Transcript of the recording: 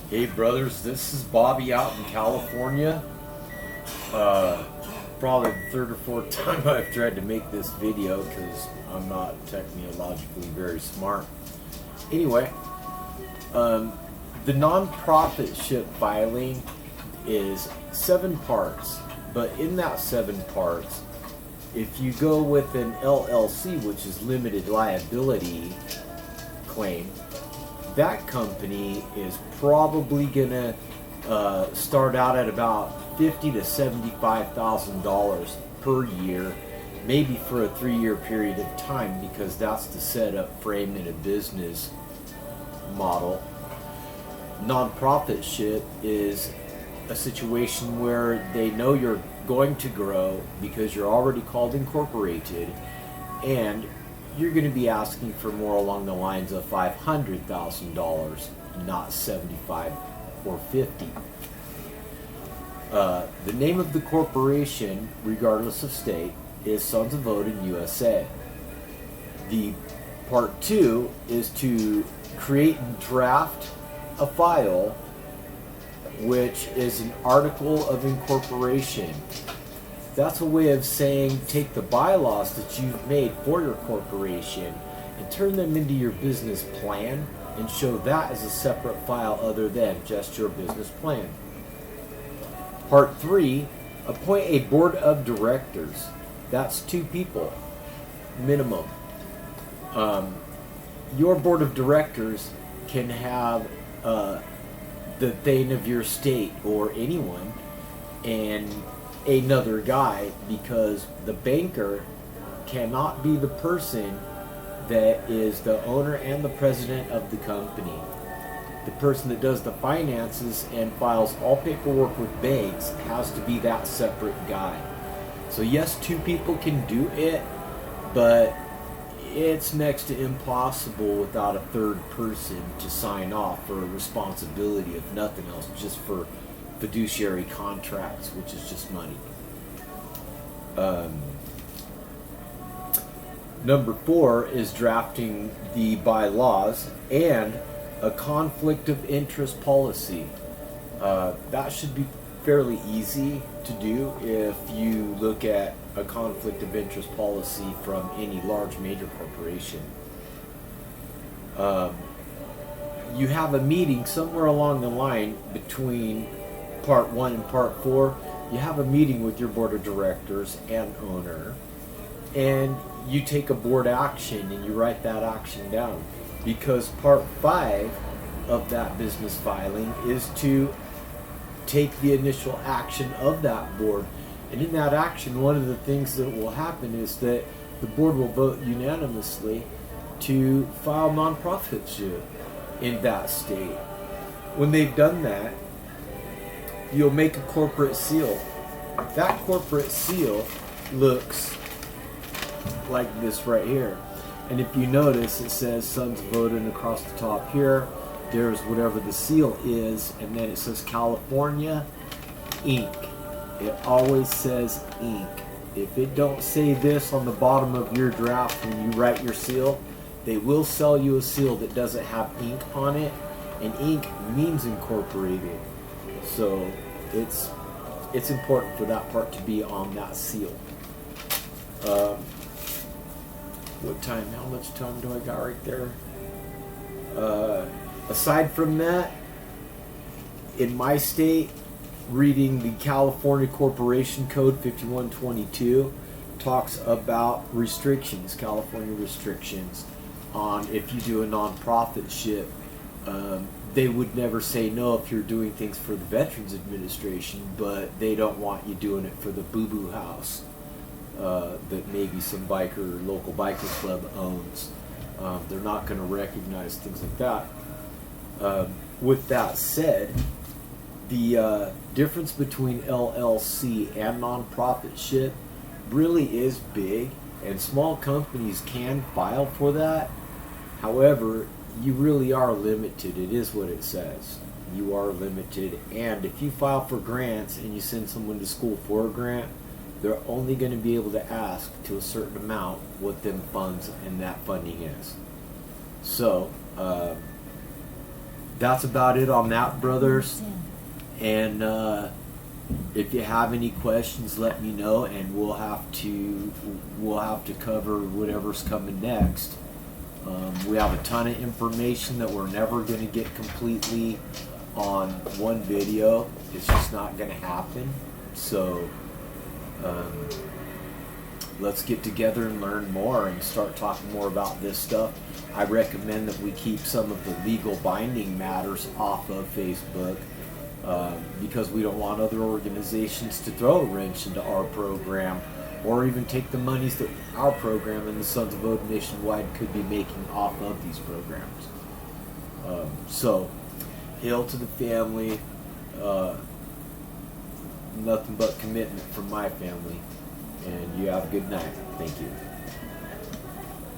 Hey brothers, this is Bobby out in California. Probably the third or fourth time I've tried to make this video because I'm not technologically very smart. Anyway, the nonprofitship filing is 7 parts, but in that 7 parts, if you go with an LLC, which is limited liability claim, that company is probably gonna start out at about $50,000 to $75,000 per year, maybe for a 3-year period of time, because that's the setup frame in a business model. Nonprofitship is a situation where they know you're going to grow because you're already called incorporated, and you're going to be asking for more along the lines of $500,000, not 75 or 50. The name of the corporation, regardless of state, is Sons of Odin USA. The part 2 is to create and draft a file, which is an article of incorporation. That's a way of saying take the bylaws that you've made for your corporation and turn them into your business plan and show that as a separate file other than just your business plan. Part 3, appoint a board of directors. That's 2 people, minimum. Your board of directors can have the thane of your state or anyone and another guy, because the banker cannot be the person that is the owner and the president of the company. The person that does the finances and files all paperwork with banks has to be that separate guy. So yes, 2 people can do it, but it's next to impossible without a third person to sign off for a responsibility, if nothing else, just for fiduciary contracts, which is just money. Number 4 is drafting the bylaws and a conflict of interest policy. That should be fairly easy to do if you look at a conflict of interest policy from any large major corporation. You have a meeting somewhere along the line between part 1 and part 4. You have a meeting with your board of directors and owner, and you take a board action and you write that action down, because part 5 of that business filing is to take the initial action of that board. And in that action, one of the things that will happen is that the board will vote unanimously to file nonprofitship in that state. When they've done that, you'll make a corporate seal. That corporate seal looks like this right here. And if you notice, it says Sons of Odin across the top here. There's whatever the seal is, and then it says California Inc. It always says Inc. If it don't say this on the bottom of your draft when you write your seal, they will sell you a seal that doesn't have ink on it, and ink means incorporated. So it's important for that part to be on that seal. What time? How much time do I got right there? Aside from that, in my state, reading the California Corporation Code 5122 talks about restrictions, California restrictions on if you do a nonprofitship. They would never say no if you're doing things for the Veterans Administration, but they don't want you doing it for the Boo Boo House that maybe some biker or local biker club owns. They're not going to recognize things like that. With that said, the difference between LLC and nonprofitship really is big, and small companies can file for that. However, you really are limited. It is what it says. You are limited, and if you file for grants and you send someone to school for a grant, they're only going to be able to ask to a certain amount what them funds and that funding is. So that's about it on that, brothers. And if you have any questions, let me know, and we'll have to cover whatever's coming next. We have a ton of information that we're never going to get completely on one video. It's just not going to happen. So let's get together and learn more and start talking more about this stuff. I recommend that we keep some of the legal binding matters off of Facebook, because we don't want other organizations to throw a wrench into our program, or even take the monies that our program and the Sons of Odin Nationwide could be making off of these programs. So, hail to the family. Nothing but commitment from my family. And you have a good night. Thank you.